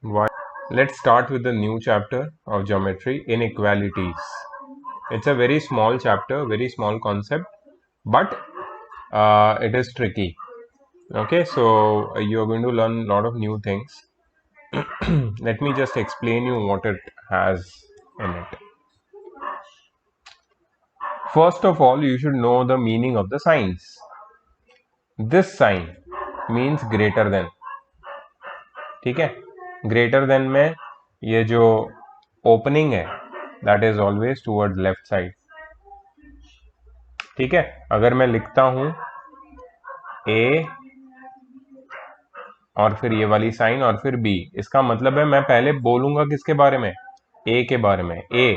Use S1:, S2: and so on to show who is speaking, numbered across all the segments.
S1: Why? Let's start with the new chapter of geometry, inequalities. It's a very small chapter, very small concept, but it is tricky. Okay, so you are going to learn a lot of new things. Let me just explain you what it has in it. First of all, you should know the meaning of the signs. This sign means greater than. ठीक है, greater then में ये जो opening है that is always toward left side. ठीक है, अगर मैं लिखता हूं ए और फिर ये वाली साइन और फिर बी, इसका मतलब है मैं पहले बोलूंगा किसके बारे में, ए के बारे में. ए,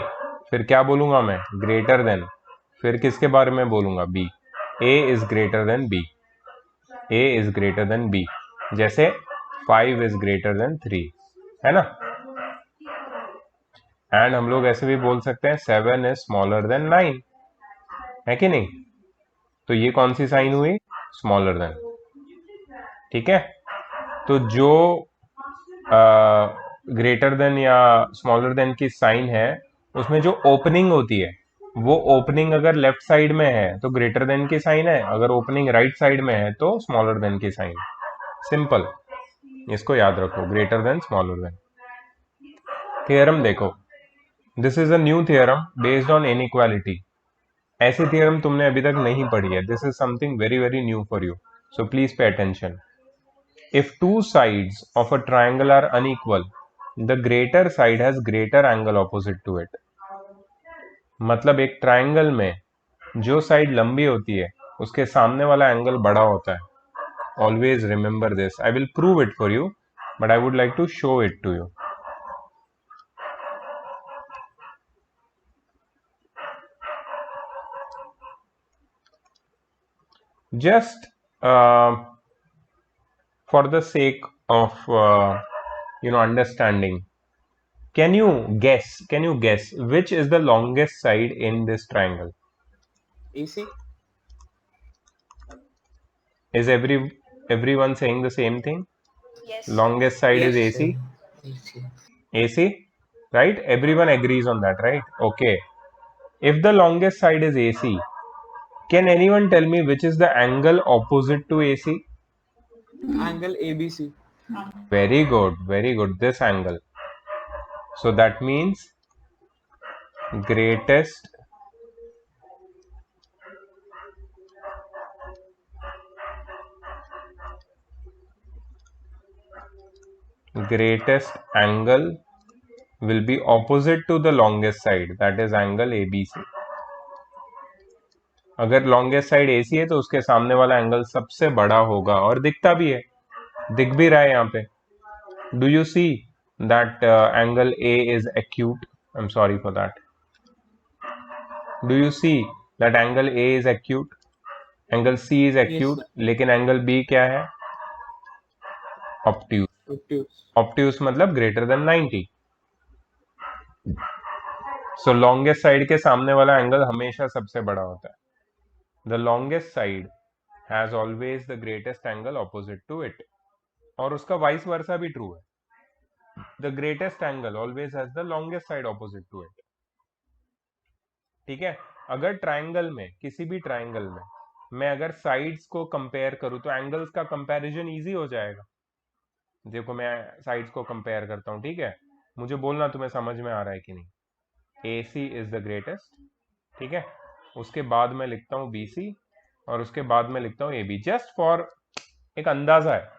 S1: फिर क्या बोलूंगा मैं, ग्रेटर देन, फिर किसके बारे में बोलूंगा, B. A is greater than B, A is greater than B. जैसे 5 इज ग्रेटर देन 3, है ना. एंड हम लोग ऐसे भी बोल सकते हैं 7 इज स्मॉलर देन 9, है कि नहीं. तो ये कौन सी साइन हुई, स्मॉलर देन. ठीक है, तो जो ग्रेटर देन या स्मॉलर देन की साइन है उसमें जो ओपनिंग होती है, वो ओपनिंग अगर लेफ्ट साइड में है तो ग्रेटर देन की साइन है, अगर ओपनिंग राइट साइड में है तो स्मॉलर देन की साइन. सिंपल, इसको याद रखो, greater than smaller than. Theorem देखो, this is a new theorem based on inequality. ऐसी थियरम तुमने अभी तक नहीं पढ़ी है. This is something very very new for you, so please pay attention. If two sides of a triangle are unequal, the greater side has greater angle opposite to it. मतलब एक triangle में जो साइड लंबी होती है उसके सामने वाला एंगल बड़ा होता है. Always remember this. I will prove it for you, but I would like to show it to you. Just for the sake of understanding, can you guess which is the longest side in this triangle?
S2: AC.
S1: Is everyone saying the same thing?
S3: Yes.
S1: Longest side is
S2: Yes.
S1: AC.
S2: AC.
S1: AC, right? Everyone agrees on that, right? Okay. If the longest side is AC, can anyone tell me which is the angle opposite to AC?
S2: Angle ABC.
S1: Very good, very good. This angle. So that means greatest angle will be opposite to the longest side, that is angle ABC. अगर longest side AC है तो उसके सामने वाला angle सबसे बड़ा होगा, और दिखता भी है, दिख भी रहा है यहाँ पे. Do you see that angle A is acute? I'm sorry for that. Do you see that angle A is acute? Angle C is
S2: Yes,
S1: acute,
S2: sir.
S1: लेकिन angle B क्या है, obtuse.
S2: Obtuse.
S1: Obtuse मतलब greater than 90. So longest side के सामने वाला angle हमेशा सबसे बड़ा होता है. The longest side has always the greatest angle opposite to it. और उसका vice versa भी true है. The greatest angle always has the longest side opposite to it. ठीक है, अगर ट्राइंगल में, किसी भी ट्राइंगल में मैं अगर साइड्स को कंपेयर करूं तो एंगल्स का कंपैरिजन इजी हो जाएगा. देखो मैं साइड्स को कंपेयर करता हूं, ठीक है, मुझे बोलना तुम्हें समझ में आ रहा है कि नहीं. AC इज द ग्रेटेस्ट, ठीक है, उसके बाद मैं लिखता हूं BC, और उसके बाद मैं लिखता हूं AB. जस्ट फॉर एक अंदाजा है,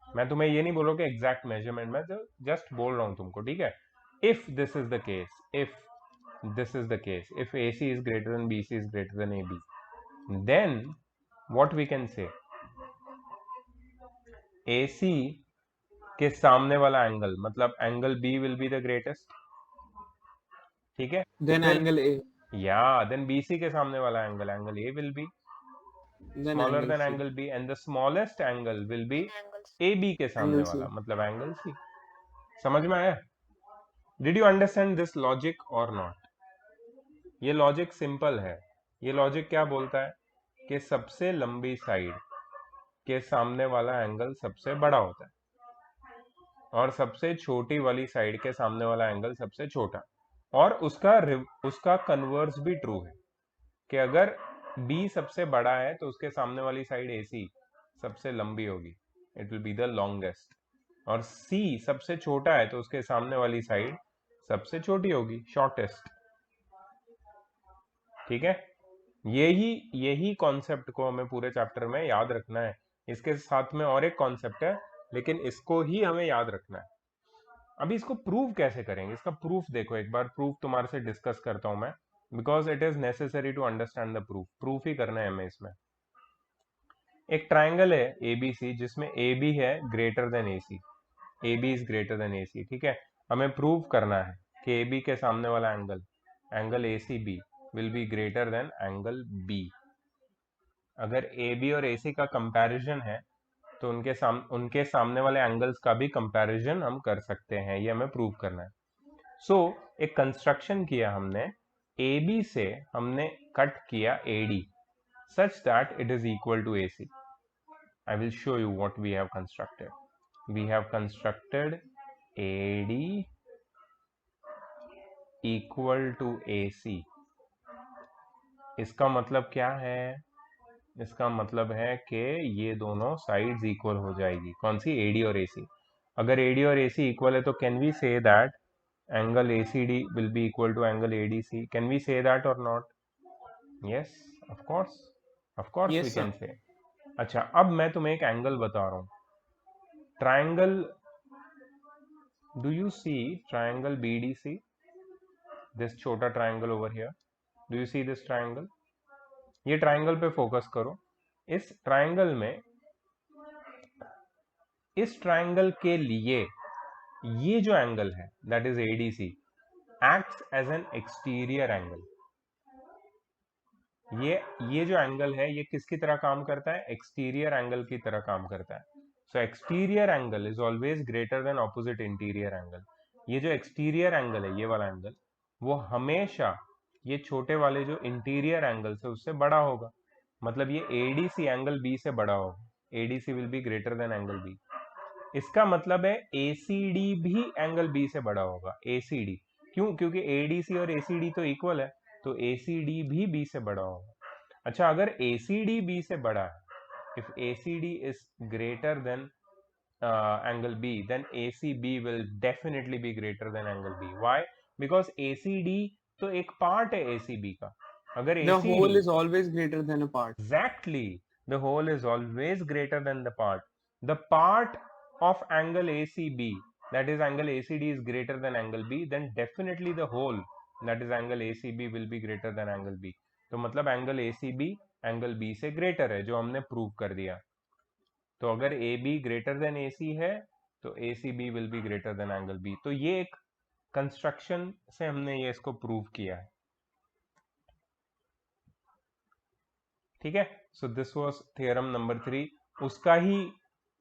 S1: मैं तुम्हें ये नहीं बोल रहा हूं कि एग्जैक्ट मेजरमेंट, में तो जस्ट बोल रहा हूं तुमको. ठीक है, if this is the case, if this is the case, if AC is greater than BC is greater than AB, then what we can say, AC के सामने वाला एंगल मतलब angle B will be the greatest. ठीक है,
S2: Then
S1: फिर
S2: angle A.
S1: या then BC के सामने वाला angle A will be
S2: Then
S1: smaller
S2: angle
S1: than
S2: C.
S1: angle B, and the smallest angle will be
S3: Angles.
S1: AB के सामने
S2: Angle C.
S1: वाला मतलब एंगल C. समझ में आया? Did you understand this logic or not? ये लॉजिक सिंपल है. ये लॉजिक क्या बोलता है कि सबसे लंबी साइड के सामने वाला एंगल सबसे बड़ा होता है. और सबसे छोटी वाली साइड के सामने वाला एंगल सबसे छोटा, और उसका कन्वर्स भी ट्रू है कि अगर B सबसे बड़ा है तो उसके सामने वाली साइड AC सबसे लंबी होगी, it will be the longest, और C सबसे छोटा है तो उसके सामने वाली साइड सबसे छोटी होगी, शॉर्टेस्ट। ठीक है, यही यही कॉन्सेप्ट को हमें पूरे चैप्टर में याद रखना है। इसके साथ में और एक कॉन्सेप्ट है, लेकिन इसको ही हमें याद रखना है। अभी इसको प्रूव कैसे करेंगे, इसका प्रूफ देखो, एक बार प्रूफ तुम्हारे से डिस्कस करता हूं मैं, because it is necessary to understand the proof. Proof ही करना है हमें इसमें। एक ट्राइंगल है एबीसी जिसमें ए बी है greater than A C, A B is greater than A C. ठीक है, हमें प्रूव करना है कि ए बी के सामने वाला angle, angle A C B will be greater than angle B. अगर ए बी और ए सी का कंपैरिजन है तो उनके सामने वाले एंगल्स का भी कंपैरिजन हम कर सकते हैं, ये हमें प्रूव करना है। सो एक कंस्ट्रक्शन किया हमने, ए बी से हमने कट किया A D such that it is equal to AC. I will show you what we have constructed. We have constructed AD equal to AC. इसका मतलब क्या है? इसका मतलब है कि ये दोनों साइड्स इक्वल हो जाएगी। कौन सी? AD और AC। अगर AD और AC इक्वल है तो can we say that angle ACD will be equal to angle ADC? Can we say that or not? Yes, of course we
S2: Yes, sir.
S1: can say. अच्छा, अब मैं तुम्हें एक एंगल बता रहा हूं। Triangle, do you see triangle BDC? This छोटा triangle over here, do you see this triangle? ये ट्राइंगल पे फोकस करो। इस ट्राइंगल में, इस ट्राइंगल के लिए ये जो एंगल है that is ADC acts as an exterior angle. ये जो एंगल है ये किसकी तरह काम करता है? एक्सटीरियर एंगल की तरह काम करता है। So exterior angle is always greater than opposite interior angle. ये जो एक्सटीरियर एंगल है, ये वाला एंगल, वो हमेशा ये छोटे वाले जो इंटीरियर एंगल से उससे बड़ा होगा। मतलब ये ADC एंगल B से बड़ा होगा, ADC will be greater than angle B। इसका मतलब है ACD भी एंगल B से बड़ा होगा, ACD। क्यों? क्योंकि ADC और ACD तो इक्वल है, तो ACD भी B से बड़ा होगा। अच्छा, अगर ACD B से बड़ा है, if ACD is greater than angle B, then ACB will definitely be greater than angle B. Why? Because ACD तो एक पार्ट है ACB का। अगर
S2: The
S1: ACD,
S2: whole is always greater than a part.
S1: exactly, the whole is always greater than the part. The part of angle ACB, that is angle ACD, is greater than angle B, then definitely the whole, that is angle ACB, will be greater than angle B. तो मतलब angle ACB angle B से greater है, जो हमने prove कर दिया। तो अगर AB ग्रेटर देन AC है तो ACB will be greater than angle B। तो ये एक कंस्ट्रक्शन से हमने ये इसको प्रूव किया है। ठीक है, so this was theorem number 3। उसका ही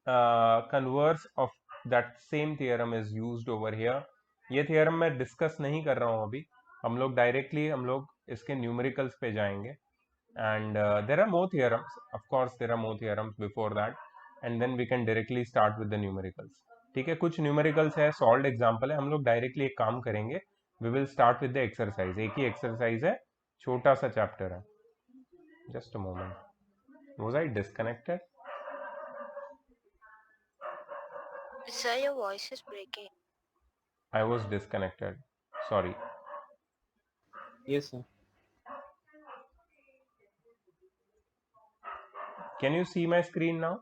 S1: converse of that same theorem is used over here. ये थियरम मैं डिस्कस नहीं कर रहा हूं अभी, हम लोग इसके न्यूमेरिकल्स पे जाएंगे। And there are more theorems, of course there are more theorems before that, and then we can directly start with the numericals. ठीक है, कुछ न्यूमेरिकल्स है, सॉल्व्ड एग्जांपल है, हम लोग डायरेक्टली एक काम करेंगे, we will start with the exercise. एक ही एक्सरसाइज है, छोटा सा चैप्टर है। Just a moment. Was I disconnected?
S3: Sir, your voice is breaking.
S1: I was disconnected. Sorry.
S2: Yes, sir.
S1: Can you see my screen now?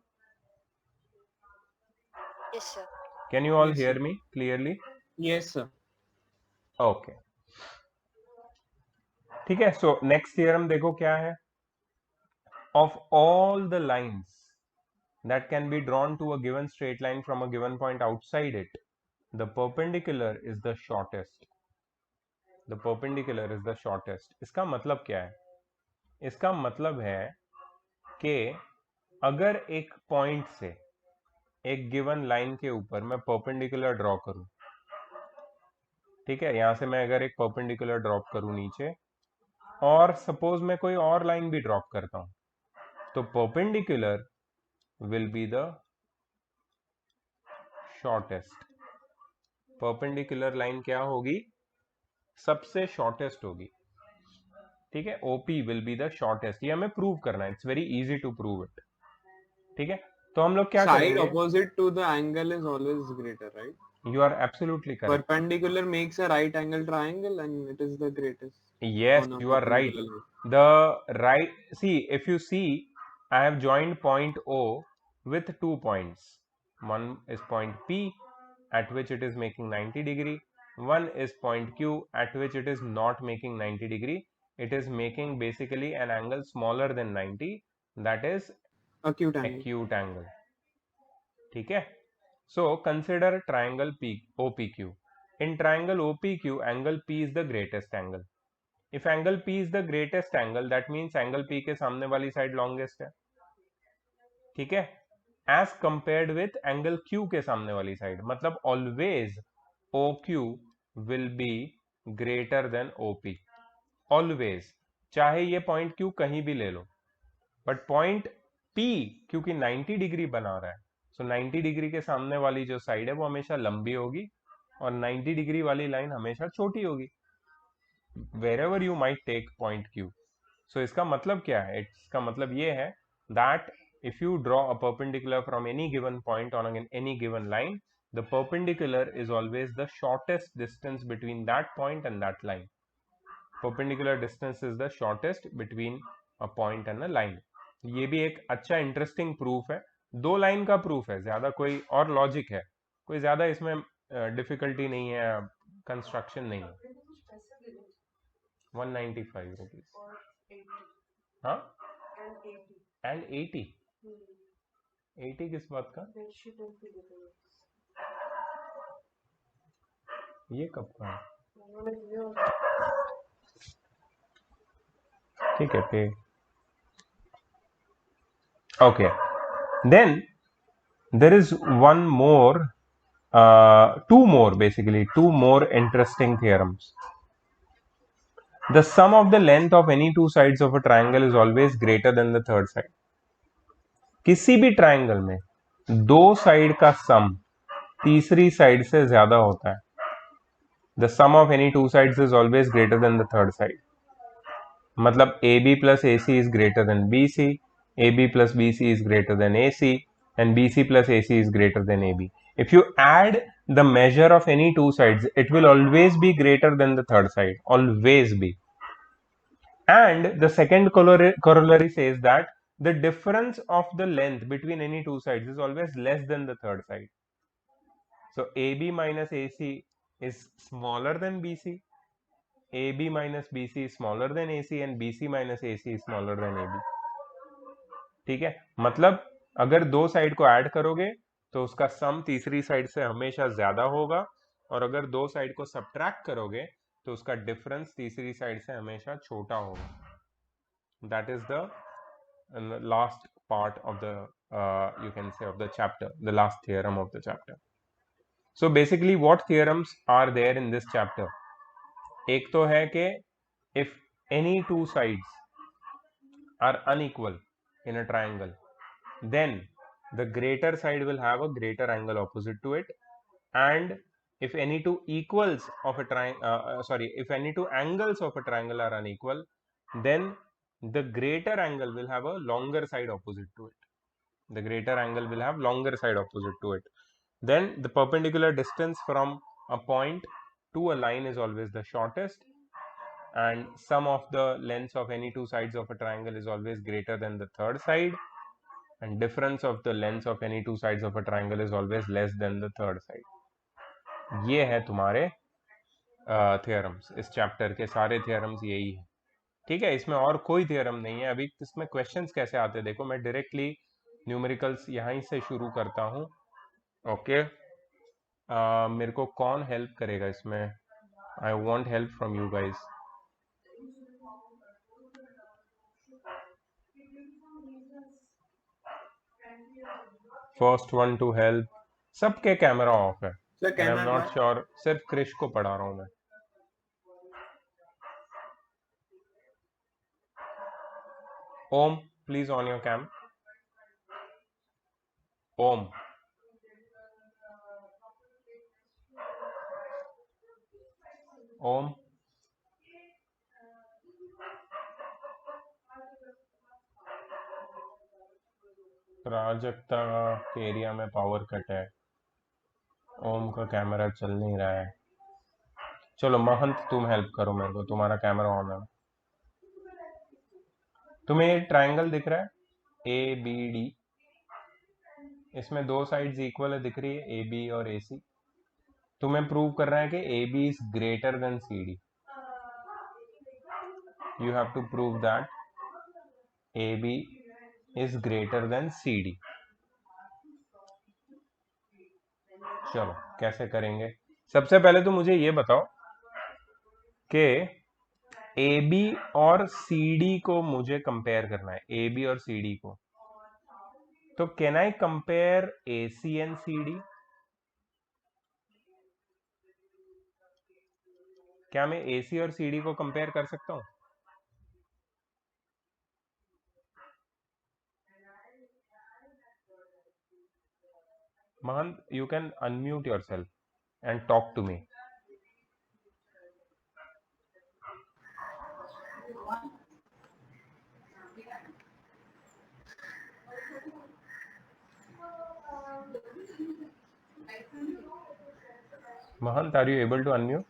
S3: Yes, sir.
S1: Can you all
S2: Yes,
S1: hear
S2: sir.
S1: me clearly?
S2: Yes, sir.
S1: Okay. ठीक है, so next theorem देखो क्या है। Of all the lines that can be drawn to a given straight line from a given point outside it, the perpendicular is the shortest. The perpendicular is the shortest. इसका मतलब क्या है? इसका मतलब है कि अगर एक पॉइंट से एक गिवन लाइन के ऊपर मैं परपेंडिकुलर ड्रॉ करूं, ठीक है, यहां से मैं अगर एक परपेंडिकुलर ड्रॉप करूं नीचे, और सपोज मैं कोई और लाइन भी ड्रॉप करता हूं, तो perpendicular will be the shortest. Perpendicular line क्या होगी, सबसे शॉर्टेस्ट होगी, ठीक है। OP will be the shortest, ये हमें प्रूव करना है, it's very easy to prove it, ठीक है। तो हम लोग क्या
S2: Side
S1: करेंगे,
S2: opposite to the angle is always greater, right?
S1: You are absolutely correct,
S2: Perpendicular makes a right angle triangle and it is the greatest
S1: yes
S2: on a
S1: you are right.
S2: perpendicular line.
S1: The right, see if you see, I have joined point O with 2 points. One is point P at which it is making 90 degree, one is point Q at which it is not making 90 degree, it is making basically an angle smaller than 90, that is
S2: Acute angle.
S1: acute angle, ठीक है। So consider triangle P OPQ. In triangle OPQ, angle P is the greatest angle. If angle P is the greatest angle, that means angle P के सामने वाली side longest है, ठीक है, as compared with angle Q के सामने वाली side, मतलब always OQ will be greater than OP, always, चाहे ये पॉइंट Q कहीं भी ले लो, बट पॉइंट P क्योंकि 90 डिग्री बना रहा है, सो 90 डिग्री के सामने वाली जो साइड है वो हमेशा लंबी होगी और 90 डिग्री वाली लाइन हमेशा छोटी होगी, wherever you might take point Q. So इसका मतलब क्या है, इसका मतलब ये है that if you draw a perpendicular from any given point on any given line, the perpendicular is always the shortest distance between that point and that line. Perpendicular distance is the shortest between a point and a line. ये भी एक अच्छा interesting proof है, 2 line का proof है, ज्यादा कोई और लॉजिक है, कोई ज्यादा इसमें डिफिकल्टी नहीं है, कंस्ट्रक्शन नहीं है। 195 रुपीज, हाँ, एंड 80, 80 किस बात का, ये कब का है, ठीक है पे, okay. Then there is one more, two more interesting theorems. The sum of the length of any two sides of a triangle is always greater than the third side. किसी भी ट्राइंगल में दो साइड का सम तीसरी side से ज्यादा होता है, the sum of any two sides is always greater than the third side, मतलब AB plus AC is greater than BC, AB plus BC is greater than AC, and BC plus AC is greater than AB. If you add the measure of any two sides, it will always be greater than the third side, always be. And the second corollary says that the difference of the length between any two sides is always less than the third side. So AB minus AC is smaller than BC, AB minus BC is smaller than AC, and BC minus AC is smaller than AB. ठीक है, मतलब अगर दो side को add करोगे तो उसका सम तीसरी साइड से हमेशा ज्यादा होगा, और अगर दो साइड को सब्ट्रैक्ट करोगे तो उसका डिफरेंस तीसरी साइड से हमेशा छोटा होगा. That is the last part of the you can say of the chapter, the last theorem of the chapter. So basically what theorems are there in this chapter? एक तो है कि if any two sides are unequal in a triangle, then the greater side will have a greater angle opposite to it, and if any two equals of a triangle, if any two angles of a triangle are unequal, then the greater angle will have a longer side opposite to it. The greater angle will have longer side opposite to it. Then the perpendicular distance from a point to a line is always the shortest, and sum of the lengths of any two sides of a triangle is always greater than the third side, and difference of the lengths of any two sides of a triangle is always less than the third side. ये है तुम्हारे theorems, इस chapter के सारे theorems यही है, ठीक है। इसमें और कोई थ्योरम नहीं है. अभी इसमें क्वेश्चंस कैसे आते हैं देखो, मैं डायरेक्टली न्यूमेरिकल्स यहीं से शुरू करता हूँ. ओके, मेरे को कौन हेल्प करेगा इसमें? I want help from you guys. First one two help. सबके कैमरा ऑफ है,
S2: Sir,
S1: and
S2: can
S1: I am
S2: I
S1: not
S2: buy?
S1: Sure, सिर्फ क्रिश को पढ़ा रहा हूँ मैं. ओम, प्लीज ऑन योर कैम. ओम, ओम, प्राजक्ता के एरिया में पावर कट है, ओम का कैमरा चल नहीं रहा है। चलो महंत तुम हेल्प करो मेरे को, तुम्हारा कैमरा ऑन है। तुम्हें ये ट्रायंगल दिख रहा है ए बी डी, इसमें दो साइड्स इक्वल है दिख रही है, ए बी और ए सी। तुम्हें प्रूव करना है कि A B is greater than C D. You have to prove that A B is greater than C D. चलो कैसे करेंगे? सबसे पहले तो मुझे ये बताओ कि ए बी और सी डी को मुझे कंपेयर करना है, ए बी और सी डी को। तो can I compare A C and C D? क्या मैं ए सी और सी डी को कंपेयर कर सकता हूं? महंत, you can unmute yourself and talk to me. Mahant, are you able to unmute?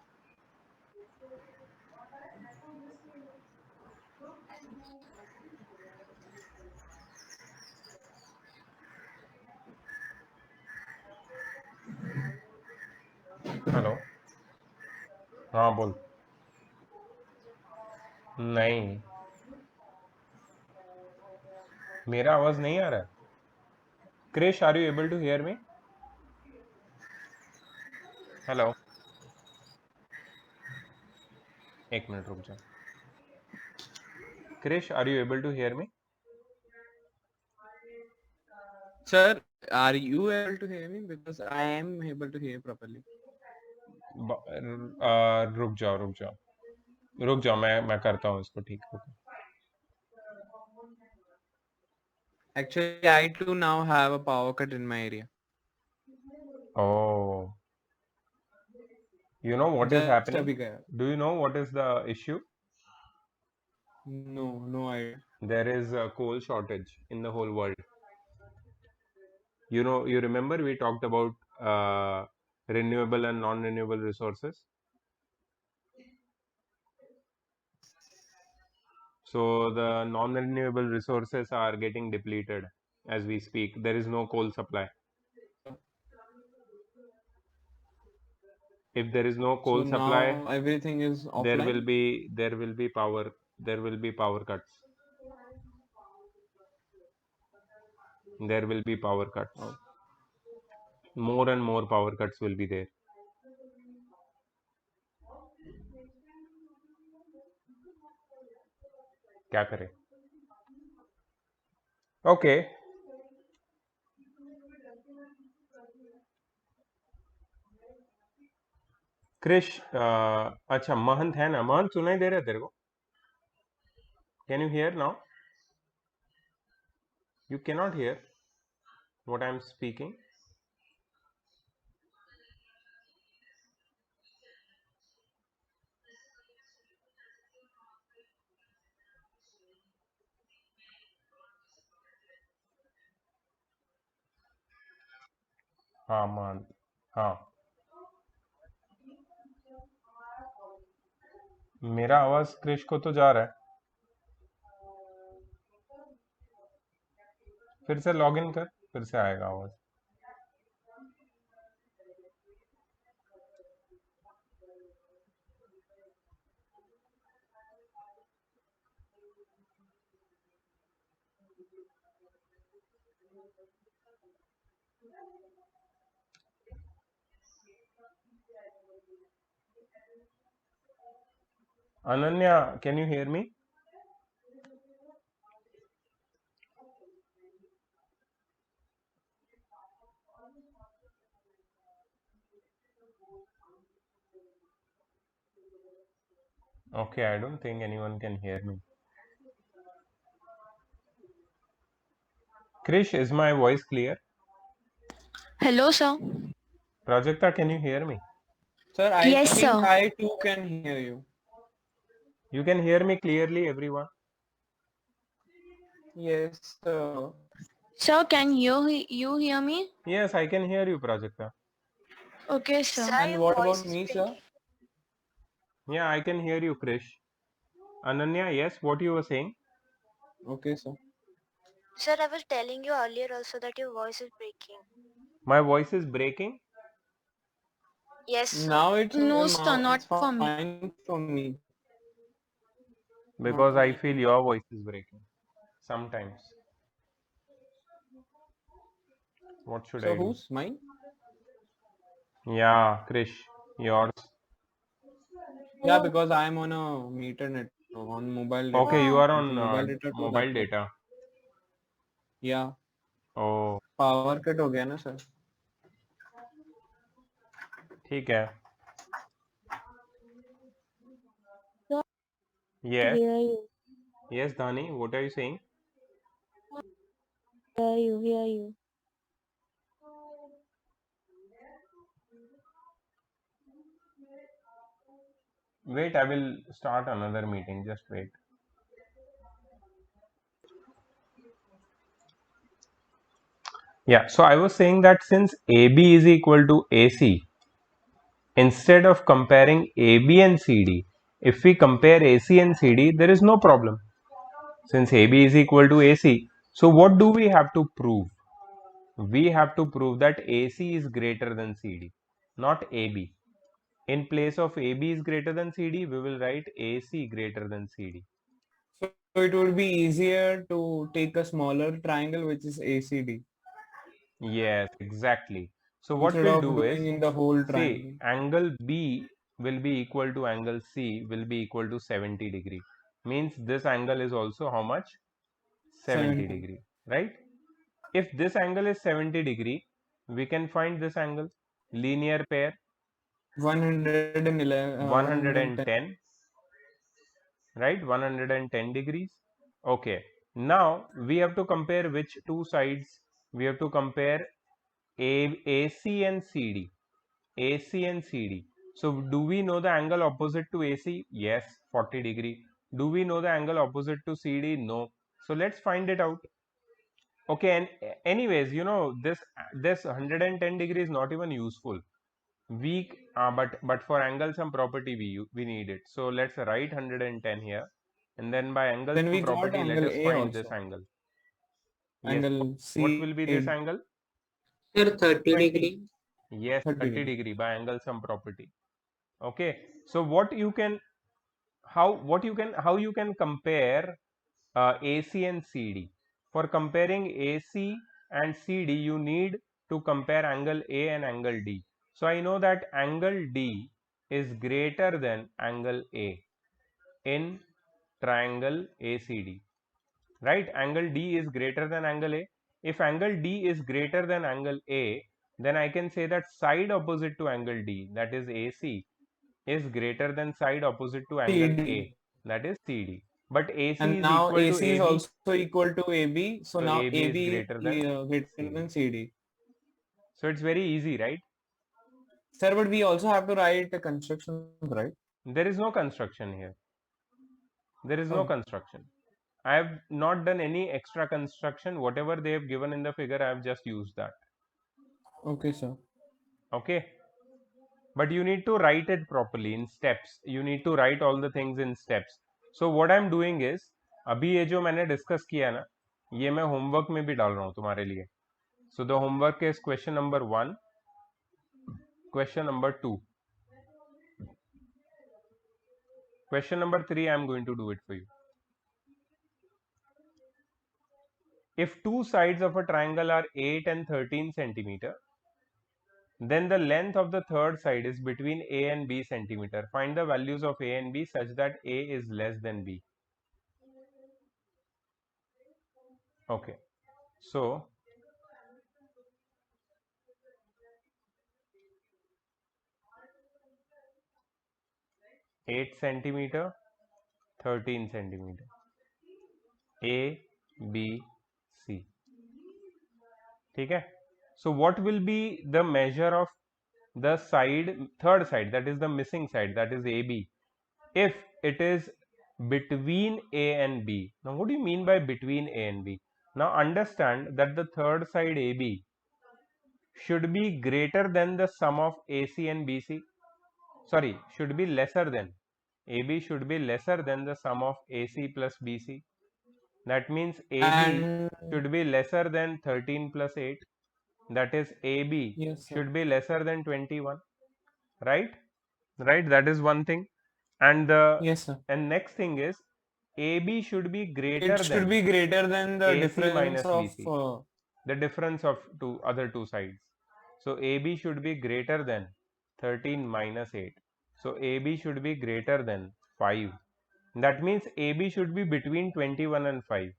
S1: Hello, हाँ बोल। नहीं, मेरा आवाज नहीं आ रहा है। Krish, are you able to hear me? Hello, एक मिनट रुक जा। Krish, are you able to hear me?
S2: Sir, are you able to hear me? Because I am able to hear properly.
S1: रुक जाओ रुक जाओ रुक जाओ, मैं करता हूँ इसको ठीक।
S2: Actually, I too now have a power cut in my area.
S1: Oh, you know what is
S2: Just
S1: happening?
S2: abhi gaya.
S1: Do you know what is the issue?
S2: No, no idea.
S1: There is a coal shortage in the whole world. You remember we talked about renewable and non-renewable resources. So the non-renewable resources are getting depleted as we speak. There is no coal supply. If there is no coal
S2: So
S1: supply,
S2: now everything is offline.
S1: there will be power cuts. There will be power cuts.
S2: Oh.
S1: More and more power cuts will be there. क्या करें? Okay. Krrish, अच्छा महंत है ना? महंत सुनाई दे रहा है तेरे को? Can you here now? You cannot hear what I am speaking. हाँ मान, हाँ मेरा आवाज क्रिश को तो जा रहा है। फिर से लॉग इन कर, फिर से आएगा आवाज। Ananya, can you hear me? Okay, I don't think anyone can hear me. Krish, is my voice clear?
S3: Hello, sir.
S1: Prajakta, can you hear me?
S2: Sir, I
S3: Yes,
S2: think
S3: sir.
S2: I too can hear you.
S1: You can hear me clearly, everyone?
S2: Yes, sir.
S3: Sir, can you hear me?
S1: Yes, I can hear you, Prajakta.
S3: Okay, sir.
S2: And
S3: Your
S2: what
S3: voice
S2: about
S3: is
S2: me, sir?
S3: breaking.
S1: Yeah, I can hear you, Krish. Ananya, yes, what you were saying?
S2: Okay, sir.
S3: Sir, I was telling you earlier also that your voice is breaking.
S1: My voice is breaking?
S3: Yes, sir.
S2: Now it's
S3: No, sir,
S2: now
S3: not
S2: it's
S3: for me.
S2: fine for me. Not for
S1: Because I
S2: me.
S1: feel your voice is breaking. Sometimes. What should
S2: So
S1: I do?
S2: who's mine?
S1: Yeah, Krish, yours.
S2: Yeah, because I'm on a meter network on mobile data.
S1: Okay, you
S3: Oh,
S1: are
S2: From
S1: on
S2: mobile data to
S1: mobile
S2: network.
S1: data.
S2: Yeah.
S1: Oh,
S2: power cut हो गया ना sir.
S1: ठीक है.
S3: sir,
S1: Yes,
S3: hear you,
S1: yes, Dhani, what are you saying?
S3: hear you.
S1: Wait, I will start another meeting. Just wait. Yeah, so I was saying that since AB is equal to AC, instead of comparing AB and CD, if we compare AC and CD, there is no problem. Since AB is equal to AC, so what do we have to prove? We have to prove that AC is greater than CD, not AB. In place of AB is greater than CD, we will write AC greater than CD.
S2: So it would be easier to take a smaller triangle which is ACD
S1: Yes, exactly. So what
S2: instead
S1: we'll
S2: of
S1: do is,
S2: doing in the whole
S1: see,
S2: triangle.
S1: angle B will be equal to angle C will be equal to 70 degree. Means this angle is also how much? 70
S2: 70.
S1: degree, right? If this angle is 70 degree, we can find this angle. Linear pair
S2: 111, 110.
S1: 110, right? 110 degrees. Okay. Now we have to compare which two sides? We have to compare AC and CD. AC and CD. So do we know the angle opposite to AC? Yes, 40 degree. Do we know the angle opposite to CD? No. So let's find it out. Okay, and anyways, this 110 degree is not even useful. We but for angle sum property we need it. So let's write 110 here, and then by angle
S2: Then
S1: sum
S2: we got
S1: property let
S2: angle
S1: us
S2: A
S1: find this
S2: also.
S1: angle. Yes,
S2: Angle
S1: what will be this
S2: C
S1: angle?
S4: Sir, 30
S2: 20,
S4: degree.
S1: Yes,
S2: 30
S1: 30
S2: degree.
S1: degree by angle sum property. Okay, so how you can compare AC and CD. For comparing AC and CD, you need to compare angle A and angle D. So I know that angle D is greater than angle A in triangle ACD. Right? Angle D is greater than angle A. If angle D is greater than angle A, then I can say that side opposite to angle D, that is AC, is greater than side opposite to angle
S2: CD.
S1: A, that is CD. But AC
S2: And
S1: is
S2: now
S1: equal to
S2: AC is
S1: AB,
S2: also equal to AB. So
S1: so
S2: now
S1: AB is
S2: AB
S1: greater than
S2: is greater
S1: CD.
S2: than CD.
S1: So it's very easy, right?
S2: Sir, but we also have to write the constructions, right?
S1: There is no construction here. There is no
S2: Oh,
S1: construction. I have not done any extra construction. Whatever they have given in the figure, I have just used that.
S2: okay, sir.
S1: Okay. But you need to write it properly in steps. You need to write all the things in steps. So what I'm doing is, अभी ये जो मैंने discuss किया ना, ये मैं homework में भी डाल रहा हूँ तुम्हारे लिए. So the homework is question number 1, question number 2, question number 3. I'm going to do it for you. If two sides of a triangle are 8 and 13 centimeter, then the length of the third side is between A and B centimeter. Find the values of A and B such that A is less than B. Okay. So 8 centimeter, 13 centimeter, A, B, C. ठीक है. So what will be the measure of the third side, that is the missing side, that is AB, if it is between A and B. Now, what do you mean by between A and B? Now, understand that the third side AB should be greater than the sum of AC and BC. Sorry, should be lesser than. AB should be lesser than the sum of AC plus BC. That means AB
S2: And
S1: should be lesser than 13 plus 8. That is AB
S2: yes, sir.
S1: should be lesser than 21. Right? Right? That is one thing. And the
S2: Yes, sir.
S1: next thing is AB should be greater
S2: It should
S1: than
S2: be greater than the
S1: AC
S2: difference
S1: minus
S2: of
S1: BC. The difference of other two sides. So AB should be greater than 13 minus 8. So AB should be greater than 5. That means AB should be between 21 and 5.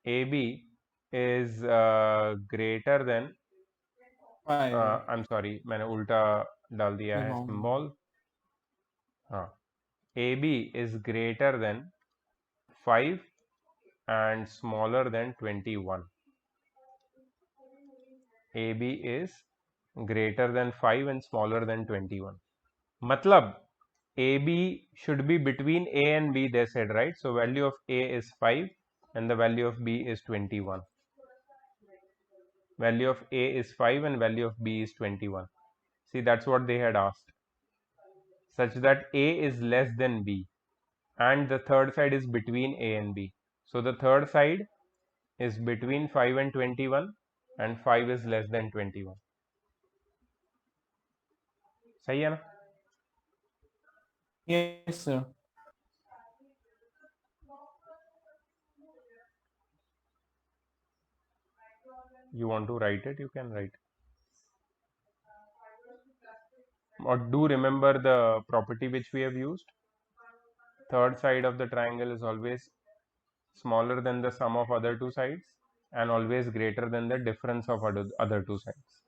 S1: AB is greater than
S2: 5.
S1: I'm sorry, मैंने उल्टा डाल दिया है symbol. हाँ, AB is greater than 5 and smaller than 21. AB is greater than 5 and smaller than 21. Matlab, AB should be between A and B, they said, right? So value of A is 5 and the value of B is 21. Value of A is 5 and value of B is 21. See, that's what they had asked. Such that A is less than B and the third side is between A and B. So the third side is between 5 and 21 and 5 is less than 21. सही है ना?
S2: Yes, sir.
S1: You want to write it, you can write. Or do remember the property which we have used. Third side of the triangle is always smaller than the sum of other two sides and always greater than the difference of other two sides.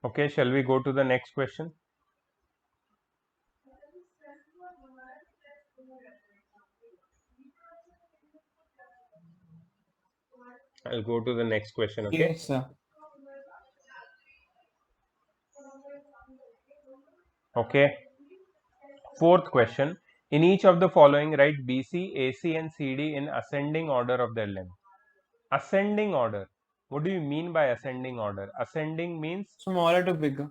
S1: Okay, shall we go to the next question? I'll go to the next question, okay?
S2: Yes, sir.
S1: Okay. Fourth question. In each of the following, write BC, AC and CD in ascending order of their length. Ascending order. What do you mean by ascending order? Ascending means
S2: Smaller to bigger.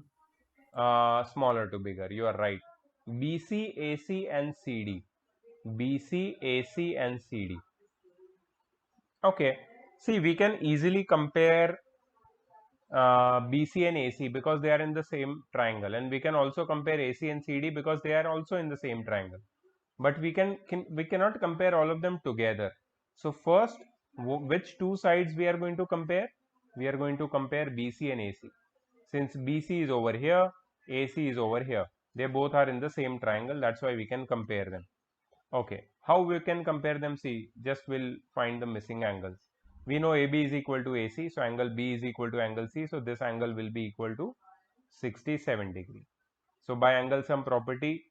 S1: smaller to bigger. You are right. BC, AC and CD. BC, AC and CD. Okay. See, we can easily compare BC and AC because they are in the same triangle, and we can also compare AC and CD because they are also in the same triangle. But we cannot compare all of them together. So first, which two sides we are going to compare? We are going to compare BC and AC. Since BC is over here, AC is over here. They both are in the same triangle. That's why we can compare them. Okay. How we can compare them? See, just we'll find the missing angles. We know AB is equal to AC, so angle B is equal to angle C, so this angle will be equal to 67 degree. So by angle sum property,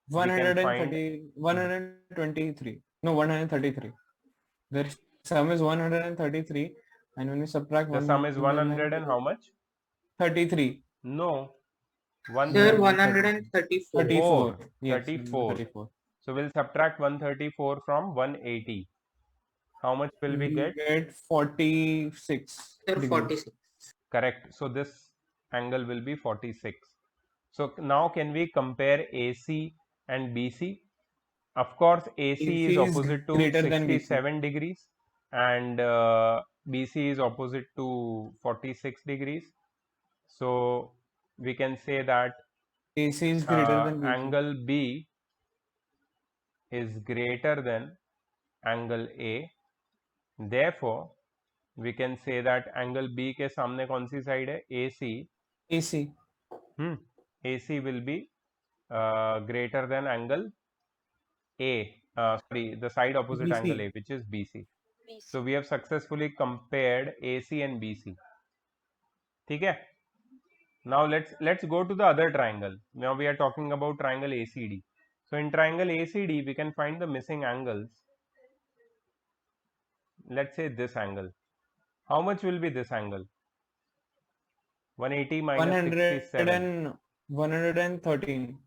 S1: we can find
S2: 123. No, 133. The sum is 133, and when you subtract
S1: the sum is 100 and how much?
S2: 33.
S1: No.
S4: Sir, 134.
S2: 34. Yes,
S1: 34.
S2: 34.
S1: So we'll subtract 134 from 180. How much will we get?
S2: Get 46.
S4: Sir,
S2: degrees.
S4: 46.
S1: Correct. So this angle will be 46. So now can we compare AC and BC? Of course, AC is opposite to
S2: greater than BC.
S1: 67 degrees and BC is opposite to 46 degrees. So we can say that
S2: AC is greater than BC.
S1: angle B is greater than angle A. Therefore, we can say that angle B के सामने कौन सी side है? AC.
S2: AC.
S1: AC will be greater than angle A. Sorry, the side opposite
S2: BC.
S1: angle A, which is BC.
S3: BC.
S1: So we have successfully compared AC and BC. ठीक है? Now let's go to the other triangle. Now we are talking about triangle ACD. So in triangle ACD, we can find the missing angles. Let's say this angle. How much will be this angle? 180 minus
S2: 100
S1: 67.
S2: and 113.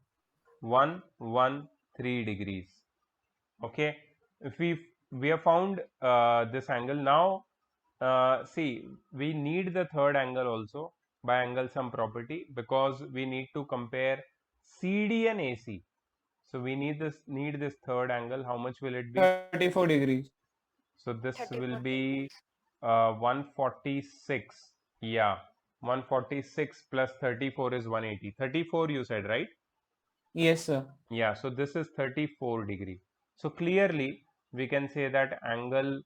S1: 113 degrees. Okay, if we have found this angle. Now see, we need the third angle also by angle sum property, because we need to compare CD and AC. So we need this third angle. How much will it be?
S2: 34 degrees.
S1: So this
S3: 34
S1: will be
S3: degrees.
S1: 146. Yeah, 146 plus 34 is 180. 34 you said, right?
S2: Yes, sir.
S1: Yeah, so this is 34 degree. So clearly we can say that angle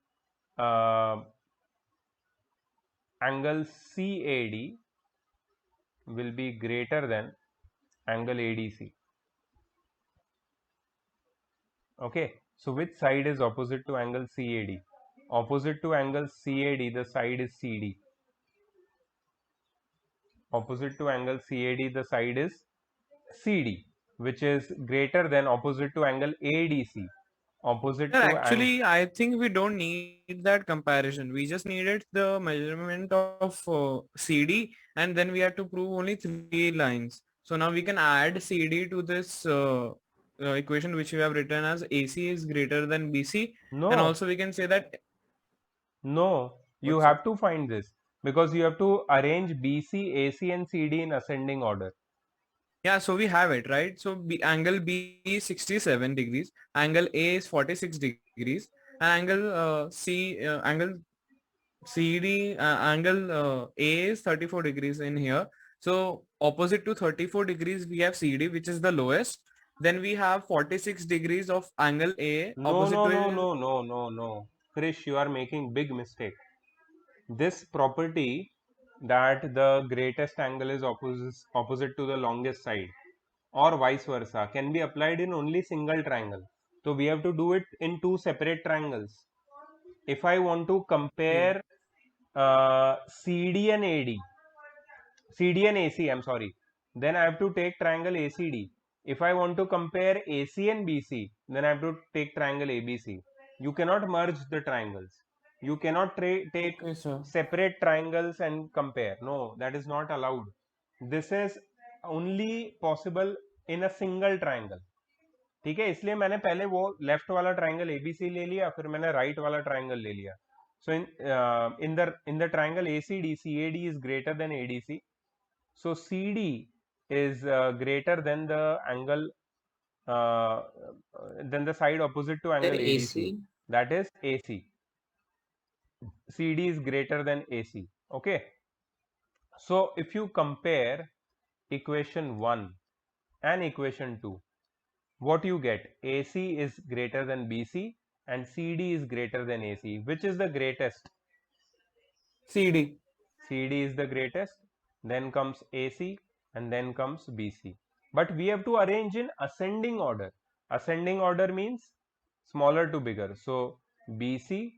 S1: CAD will be greater than angle ADC. Okay, so which side is opposite to angle CAD? Opposite to angle CAD, the side is CD. Opposite to angle CAD, the side is CD, which is greater than opposite to angle ADC. Opposite
S2: Sir,
S1: to
S2: actually, I think we don't need that comparison. We just needed the measurement of CD, and then we had to prove only 3 lines. So now we can add CD to this equation which we have written as AC is greater than BC, and
S1: no,
S2: also we can say that
S1: no, you
S2: what's it?
S1: have to find this, because you have to arrange BC, AC and CD in ascending order.
S2: Yeah, so we have it, right? So angle B is 67 degrees, angle A is 46 degrees, and angle CD angle A is 34 degrees in here. So opposite to 34 degrees, we have CD, which is the lowest. Then we have 46 degrees of angle A.
S1: No,
S2: Opposite
S1: no,
S2: to it
S1: no,
S2: is
S1: no, no, no, no. Krish, you are making big mistake. This property that the greatest angle is opposite to the longest side, or vice versa, can be applied in only single triangle. So we have to do it in two separate triangles. If I want to compare CD and AD, CD and AC, I'm sorry, then I have to take triangle ACD. If I want to compare AC and BC, then I have to take triangle ABC. You cannot merge the triangles. You cannot take
S2: okay, sir.
S1: separate triangles and compare. No, that is not allowed. This is only possible in a single triangle. ठीक है, इसलिए मैंने पहले वो left वाला triangle ABC ले लिया, फिर मैंने राइट वाला ट्राइंगल ले लिया. So in the triangle ACD, CAD is greater than ADC. So CD is greater than the angle, than the side opposite to
S4: Sir,
S1: angle ADC.
S4: AC.
S1: That is AC. CD is greater than AC. Okay. So if you compare equation 1 and equation 2, what you get? AC is greater than BC and CD is greater than AC. Which is the greatest?
S2: CD.
S1: CD is the greatest, then comes AC, and then comes BC. But we have to arrange in ascending order. Ascending order means smaller to bigger. So BC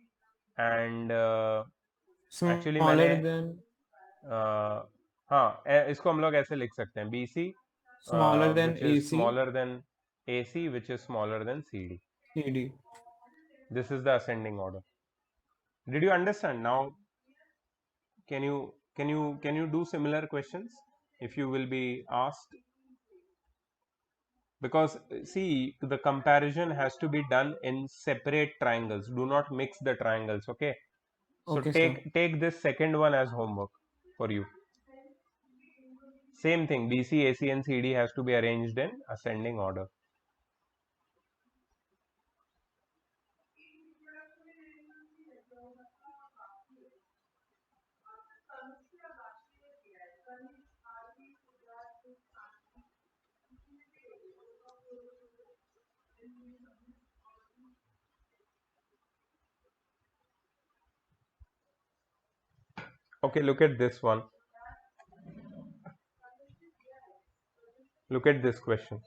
S1: and actually मैंने
S2: Smaller than
S1: हाँ, इसको हम लोग ऐसे लिख सकते हैं, BC
S2: smaller than
S1: which is
S2: AC.
S1: smaller than AC, which is smaller than CD.
S2: CD.
S1: This is the ascending order. Did you understand? Now can you do similar questions if you will be asked? Because see, the comparison has to be done in separate triangles. Do not mix the triangles. Okay, so
S2: Okay, sir.
S1: take this second one as homework for you. Same thing, BC, AC and CD has to be arranged in ascending order. Okay, look at this one. Look at this question.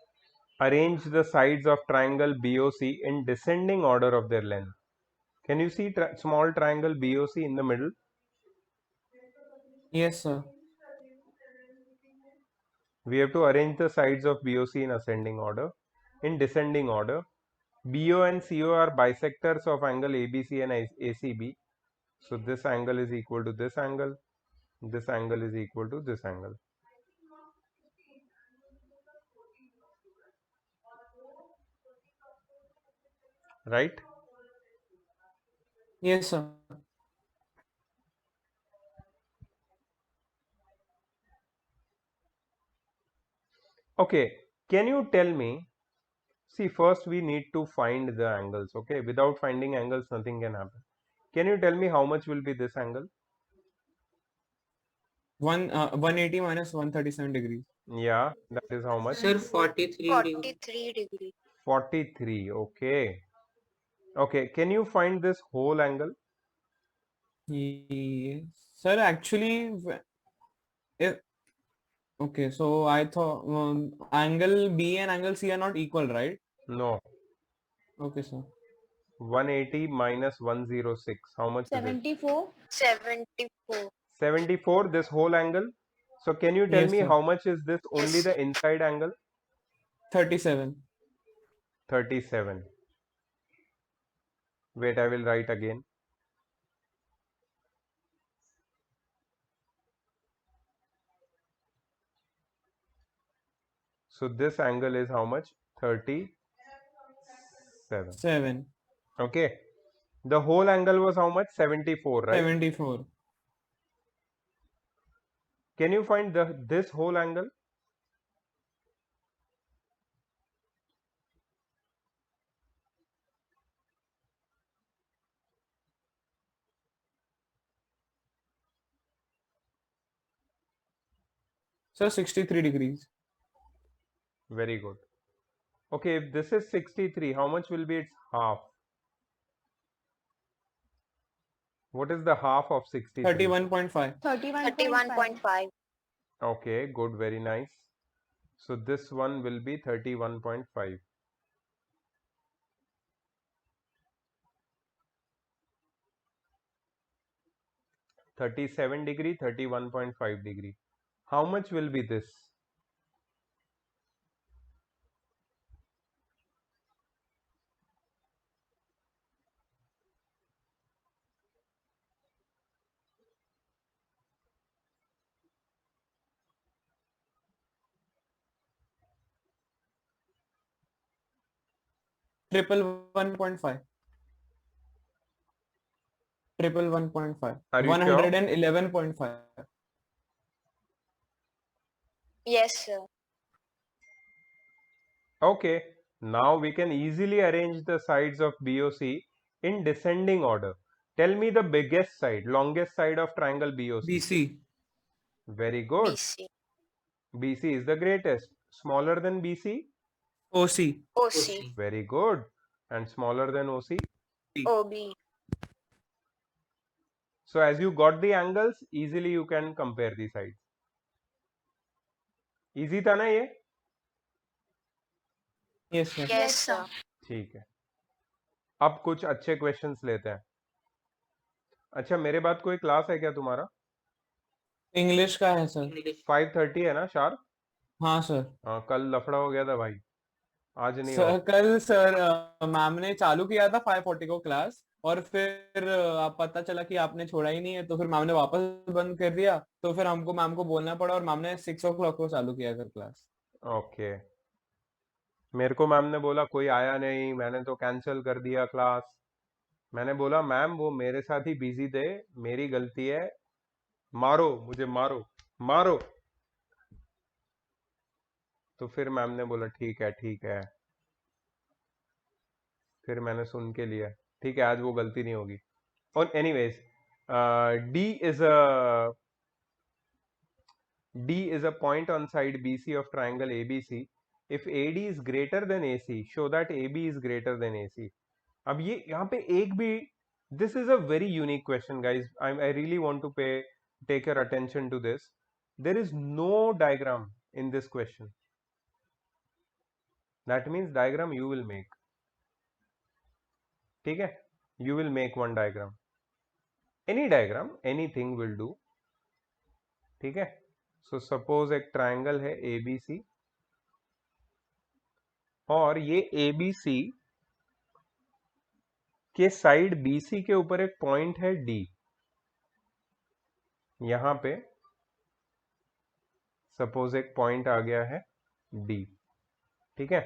S1: Arrange the sides of triangle BOC in descending order of their length. Can you see small triangle BOC in the middle?
S2: Yes, sir.
S1: We have to arrange the sides of BOC in ascending order. In descending order, BO and CO are bisectors of angle ABC and ACB. So this angle is equal to this angle. This angle is equal to this angle. Right?
S2: Yes, sir.
S1: Okay. Can you tell me? See, first we need to find the angles. Okay. Without finding angles, nothing can happen. Can you tell me how much will be this angle?
S2: 180 minus 137 degrees.
S1: Yeah, that is how much?
S4: Sir, 43 degrees.
S3: 43 degrees.
S1: 43. Okay. Okay. Can you find this whole angle?
S2: Yes. Sir, actually, if okay, so I thought angle B and angle C are not equal, right?
S1: No.
S2: Okay, sir.
S1: 180 minus 106. How much is it?
S5: 74.
S3: 74.
S1: 74, this whole angle. So can you tell
S2: Yes,
S1: me
S2: sir.
S1: how much is this only
S3: Yes.
S1: the inside angle?
S2: 37.
S1: 37. Wait, I will write again. So this angle is how much? 37.
S2: 7.
S1: Okay. The whole angle was how much? 74, right?
S2: 74.
S1: Can you find this whole angle?
S2: Sir, 63 degrees.
S1: Very good. Okay, if this is 63, how much will be its half? What is the half of 63?
S2: 31.5.
S5: 31.5.
S3: 31.5.
S1: Okay, good, very nice. So this one will be 31.5. 37 degree, 31.5 degree. How much will be this?
S2: Triple 1.5. Triple 1.5.
S1: Are you sure?
S2: 111.5.
S3: Yes, sir.
S1: Okay, now we can easily arrange the sides of BOC in descending order. Tell me the biggest side, longest side of triangle BOC.
S2: BC.
S1: Very good.
S3: BC.
S1: BC is the greatest. Smaller than BC?
S2: OC.
S3: OC.
S1: Very good. And smaller than OC?
S3: OB.
S1: So as you got the angles, easily you can compare the sides. Easy था ना ये?
S2: Yes, sir.
S3: Yes, sir.
S1: ठीक है. अब कुछ अच्छे questions लेते हैं. अच्छा, मेरे बाद कोई क्लास है क्या तुम्हारा?
S2: इंग्लिश का है सर.
S1: 5:30 है ना शार्प?
S2: हाँ सर.
S1: हाँ, कल लफड़ा हो गया था भाई. आज नहीं
S2: सर
S1: हो.
S2: कल सर मैम ने चालू किया था 5:40 को क्लास और फिर आप पता चला कि आपने छोड़ा ही नहीं है तो फिर मैम ने वापस बंद कर दिया तो फिर हमको मैम को बोलना पड़ा और मैम ने 6 o'clock को चालू किया कर क्लास.
S1: ओके. मेरे को मैम ने बोला कोई आया नहीं, मैंने तो कैंसिल कर दिया क्लास. मैंने बोला मैम वो मेरे साथ ही बिजी थे, मेरी गलती है, मारो मुझे, मारो मारो. तो फिर मैम ने बोला ठीक है ठीक है. फिर मैंने सुन के लिया. ठीक है, आज वो गलती नहीं होगी. और anyways, D is a point on side BC of triangle ABC. If AD is greater than AC, show that AB is greater than AC. अब ये यहाँ पे एक भी, this is a very unique question, guys. I really want to take your attention to this. There is no diagram in this question. That means diagram you will make. ठीक है? You will make one diagram. Any diagram, anything will do. ठीक है? So suppose एक triangle है ABC और ये ABC के side BC के ऊपर एक पॉइंट है D। यहां पे सपोज एक पॉइंट आ गया है D, ठीक है।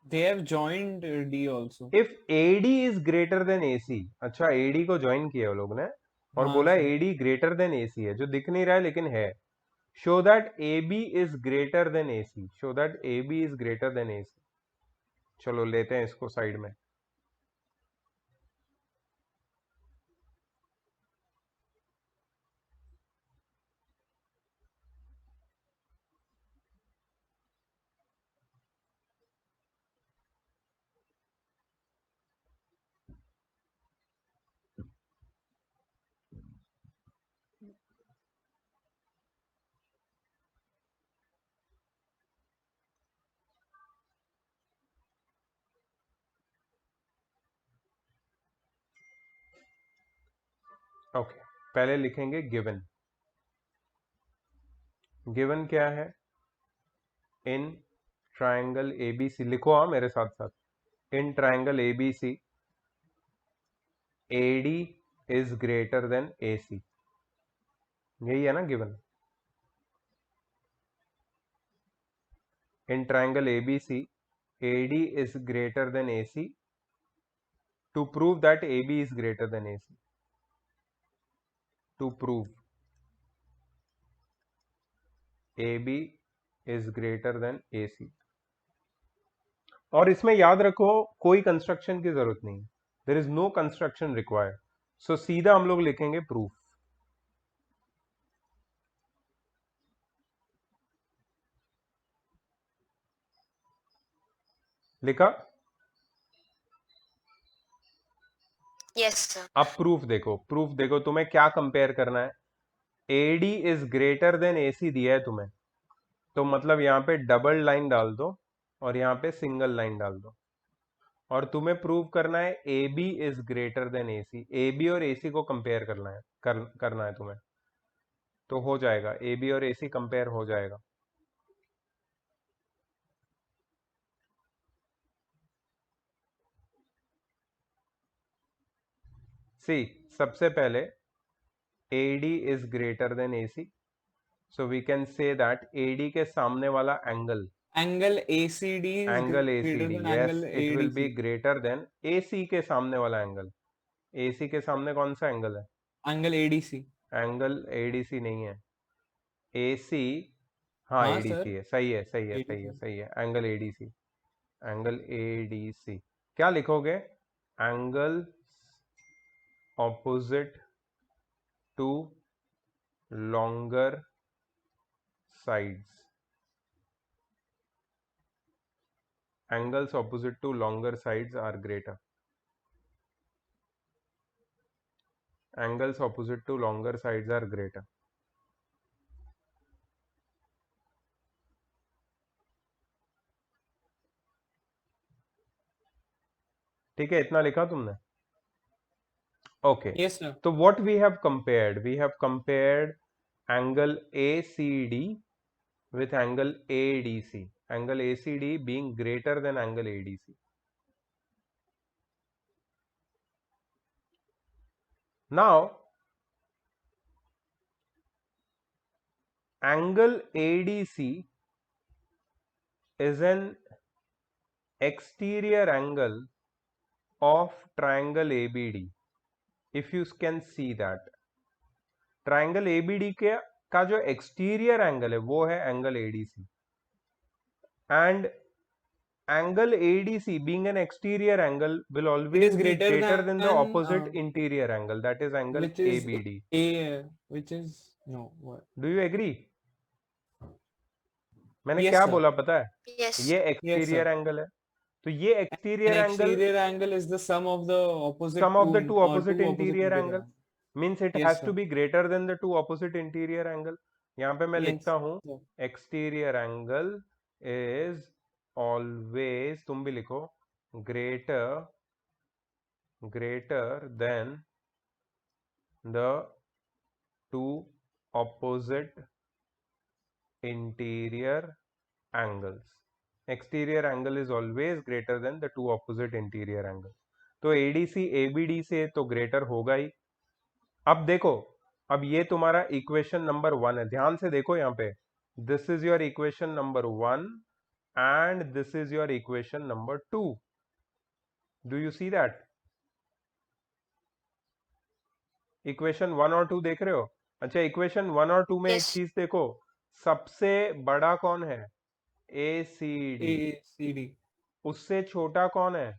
S2: They have joined D also.
S1: If AD is greater than AC, अच्छा AD को ज्वाइन किया वो लोग ने और
S2: हाँ
S1: बोला
S2: sir.
S1: AD greater than AC है, जो दिख नहीं रहा है लेकिन है। Show that AB is greater than AC, show that AB is greater than AC। चलो लेते हैं इसको साइड में। ओके, पहले लिखेंगे गिवन। गिवन क्या है? इन ट्राइंगल ABC, लिखो हाँ मेरे साथ साथ। In triangle ABC AD is greater than AC, यही है ना given. In triangle ABC AD is greater than AC to prove that AB is greater than AC, to prove AB is greater than AC। और इसमें याद रखो कोई construction की जरूरत नहीं, there is no construction required. So सीधा हम लोग लिखेंगे प्रूफ। लिखा?
S3: Yes, sir.
S1: अब प्रूफ देखो, प्रूफ देखो तुम्हें क्या कंपेयर करना है। AD is greater than AC दिया है तुम्हें, तो मतलब यहां पे डबल लाइन डाल दो और यहां पे सिंगल लाइन डाल दो। और तुम्हें प्रूव करना है AB is greater than AC, AB और AC को कंपेयर करना है, करना है तुम्हें, तो हो जाएगा। AB और AC कंपेयर हो जाएगा। सी, सबसे पहले AD is greater than AC, so we can say that AD के सामने वाला angle,
S2: Angle ACD is
S1: angle
S2: greater
S1: ACD,
S2: than
S1: yes,
S2: angle
S1: it will be
S2: ADC.
S1: greater than AC के सामने वाला एंगल। AC के सामने कौन सा एंगल है?
S2: Angle ADC.
S1: एंगल ADC नहीं है, AC, हाँ
S2: हाँ
S1: ADC
S2: sir.
S1: है, सही है सही है सही है
S2: ADC.
S1: सही है, एंगल ADC, एंगल ADC। क्या लिखोगे? Angle opposite to longer sides, angles opposite to longer sides are greater, angles opposite to longer sides are greater। ठीक है, इतना लिखा तुमने? Okay,
S2: Yes sir.
S1: तो what we have compared, we have compared angle ACD with angle ADC, angle ACD being greater than angle ADC। now angle ADC is an exterior angle of triangle ABD, if you can see that। Triangle ABD के का जो exterior angle है वो है angle ADC, and angle ADC being an exterior angle will
S2: It
S1: always
S2: is
S1: be
S2: greater
S1: greater than the
S2: than
S1: opposite interior angle, that is angle
S2: which is
S1: ABD।
S2: which is no what?
S1: Do you agree? मैंने
S2: Yes
S1: क्या
S2: sir.
S1: बोला पता है?
S3: Yes.
S1: ये
S2: Yes sir.
S1: Exterior angle है, तो ये
S2: An
S1: exterior angle
S2: exterior angle is the sum of the opposite
S1: sum of the two opposite
S2: two opposite
S1: interior
S2: interior
S1: angle
S2: angles.
S1: means it
S2: Yes
S1: has to
S2: sir.
S1: be greater than the two opposite interior angle। यहाँ पे मैं लिखता
S2: Yes.
S1: हूँ
S2: sir.
S1: exterior angle is always, तुम भी लिखो, greater than the two opposite interior angles. Exterior angle is always greater than the two opposite interior angles. तो ADC ABD से तो ग्रेटर होगा ही. अब देखो, अब ये तुम्हारा इक्वेशन नंबर 1 है, ध्यान से देखो यहाँ पे. This is your equation number 1 and this is your equation number 2. Do you see that? Equation 1 और 2 देख रहे हो? अच्छा, इक्वेशन 1 और 2 में एक
S3: Yes.
S1: चीज देखो, सबसे बड़ा कौन है? ACD.
S2: ACD.
S1: उससे छोटा कौन है?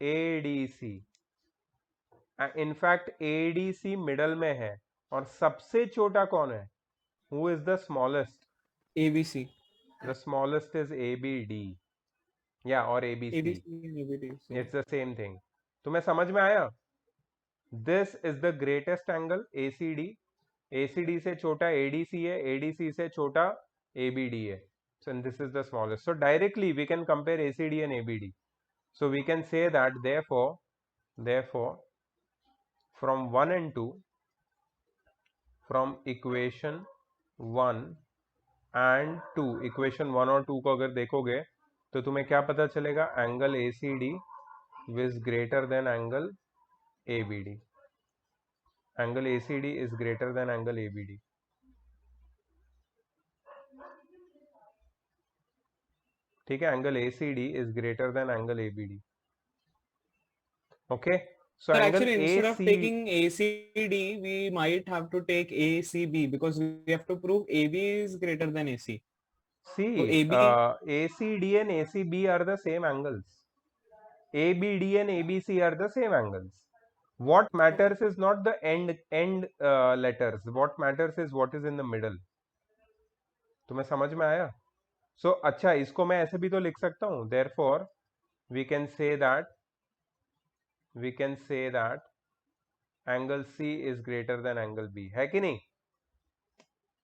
S1: ADC. इनफैक्ट ADC मिडल में है, और सबसे छोटा कौन है? Who is the smallest?
S2: ABC.
S1: The smallest is ABD. या और ABC.
S2: ABC and ABD.
S1: It's the same thing. तुम्हें समझ में आया? This is the greatest angle ACD. ACD से छोटा ADC है, ADC से छोटा ABD है. So and this is the smallest. So directly we can compare ACD and ABD. So we can say that therefore from 1 and 2, from equation 1 and 2, equation 1 और 2 को अगर देखोगे तो तुम्हें क्या पता चलेगा? Angle ACD is greater than angle ABD. Angle ACD is greater than angle ABD. ठीक है, angle ACD is greater than angle ABD. Okay, so
S2: Sir,
S1: angle
S2: actually, instead of
S1: AC,
S2: taking ACD, we might have to take ACB because we have to prove AB is greater than AC. So
S1: see,
S2: AB,
S1: ACD and ACB are the same angles. ABD and ABC are the same angles. What matters is not the end letters. What matters is what is in the middle. तुम्हें समझ में आया? So अच्छा, इसको मैं ऐसे भी तो लिख सकता हूँ. Therefore we can say that angle C is greater than angle B. है कि नहीं?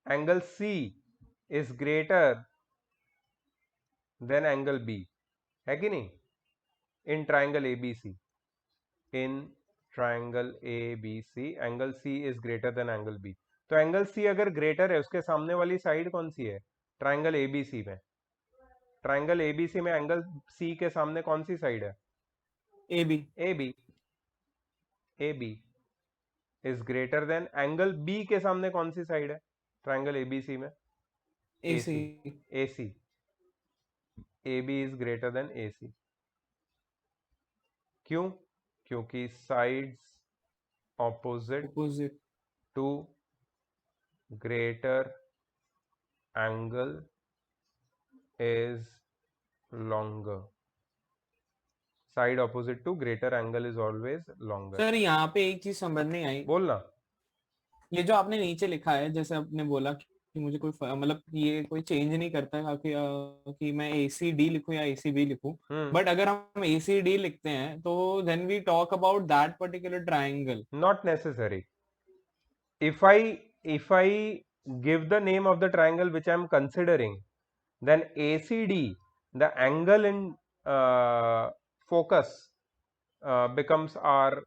S1: Angle C is greater than angle B. है कि नहीं? In triangle ABC. In triangle ABC, angle C is greater than angle B. तो angle C अगर greater है, उसके सामने वाली साइड कौन सी है? ट्राइंगल ABC में. ट्राइंगल ABC में एंगल C के सामने कौन सी साइड है?
S2: AB.
S1: AB is greater than angle B के सामने कौन सी साइड है ट्राइंगल ABC में?
S2: AC.
S1: AC. AB is greater than AC. क्यों? क्योंकि sides opposite
S2: Opposite.
S1: To greater angle is longer. Side opposite to greater angle is always longer.
S2: Sir यहाँ पे एक चीज समझ नहीं आई.
S1: बोलना.
S2: ये जो आपने नीचे लिखा है, जैसे आपने बोला कि मुझे कोई मतलब ये कोई चेंज नहीं करता है कि मैं ACD लिखूं या ACB लिखूं. बट अगर हम ACD लिखते हैं तो then we talk about that particular triangle.
S1: Not necessary. If I give the name of the triangle which I am considering, then ACD, the angle in focus, becomes our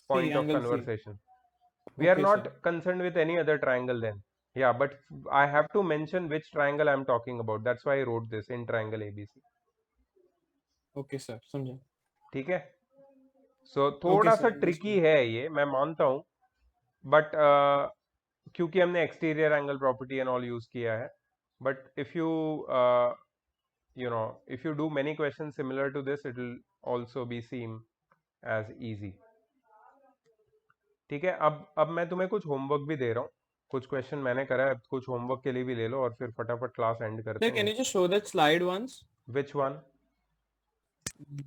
S1: point of
S2: angle C.
S1: conversation. We are
S2: Okay,
S1: not
S2: sir.
S1: concerned with any other triangle then. Yeah, but I have to mention which triangle I am talking about. That's why I wrote this in triangle ABC.
S2: Okay, sir. समझा.
S1: ठीक है. So थोड़ा
S2: sir,
S1: सा
S2: understood.
S1: Tricky है ये, मैं मानता हूँ, बट क्योंकि हमने exterior angle property and all use किया है. But if you if you do many questions similar to this, it will also be seem as easy. ठीक है. अब मैं तुम्हें कुछ होमवर्क भी दे रहा हूँ. कुछ क्वेश्चन मैंने करा है, कुछ होमवर्क के लिए भी ले लो और फिर फटाफट क्लास एंड करते
S2: Sir,
S1: हैं.
S2: can you just show that slide once?
S1: Which one?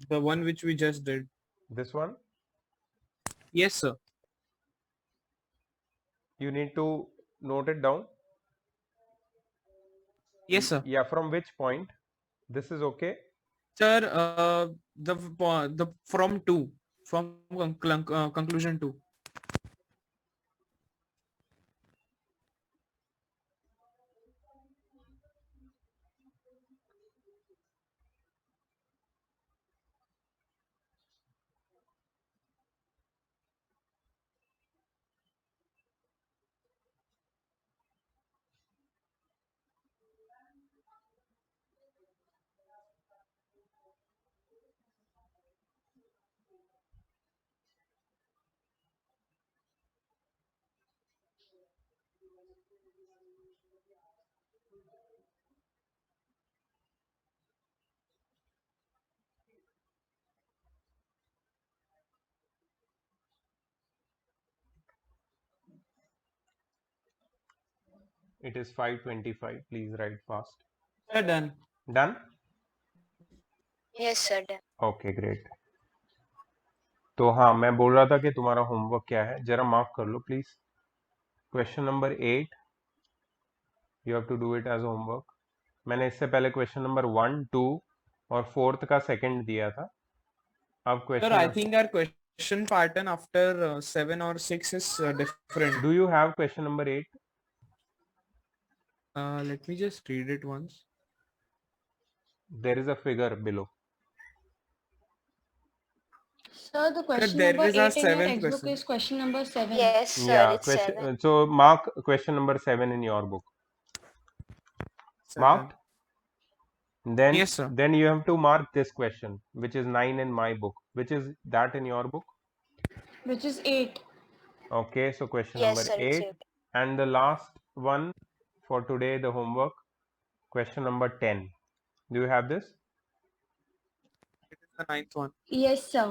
S2: The one which we just did.
S1: This one?
S2: Yes, sir.
S1: You need to note it down.
S2: Yes, sir.
S1: Yeah, from which point? This is okay.
S2: Sir, the from 2, from conclusion 2.
S1: It is 5:25. Please write fast.
S2: Sir, done.
S1: Done?
S3: Yes, sir. Done.
S1: Okay great. तो हाँ, मैं बोल रहा था कि तुम्हारा homework क्या है, जरा मार्क कर लो please. Question number 8 you have to do it as homework. मैंने इससे पहले क्वेश्चन नंबर 1, 2 और 4th का सेकंड दिया था। अब
S2: Sir, I
S1: question,
S2: think our question pattern after 7 or 6 is different.
S1: Do you have question number 8?
S2: Let me just read it once.
S1: There is a figure below.
S5: Sir, the question
S2: there
S5: number
S2: is our
S5: 8 in your
S2: seventh
S5: textbook
S2: question.
S5: is question number 7.
S3: Yes, sir.
S1: Yeah,
S3: It's 7.
S1: question. So mark question number 7 in your book.
S2: Sir,
S1: Marked. Then
S2: Yes, sir.
S1: then you have to mark this question, which is 9 in my book. Which is that in your book?
S5: Which is 8.
S1: Okay, so question
S3: Yes,
S1: number
S3: sir. It's
S1: 8.
S3: 8.
S1: And the last one for today, the homework, question number 10. Do you have this?
S2: It is the 9th one.
S5: Yes, sir.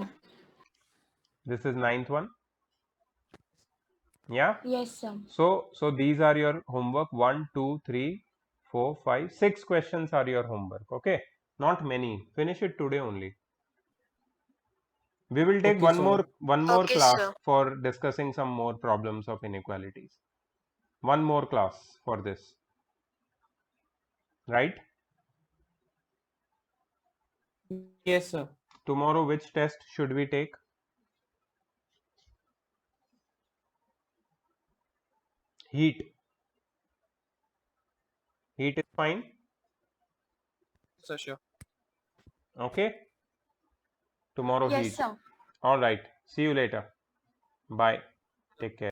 S1: This is 9th one. Yeah.
S5: Yes, sir.
S1: So these are your homework. 1, 2, 3, 4, 5, 6 questions are your homework. Okay, not many. Finish it today only. We will take
S2: Okay,
S1: one
S2: sir.
S1: more
S3: Okay,
S1: class
S3: sir.
S1: for discussing some more problems of inequalities. One more class for this, right?
S2: Yes, sir.
S1: Tomorrow which test should we take? Heat. Heat is fine.
S2: Sir, sure.
S1: Okay. Tomorrow
S5: Yes,
S1: heat.
S5: sir.
S1: All right. See you later. Bye. Take care.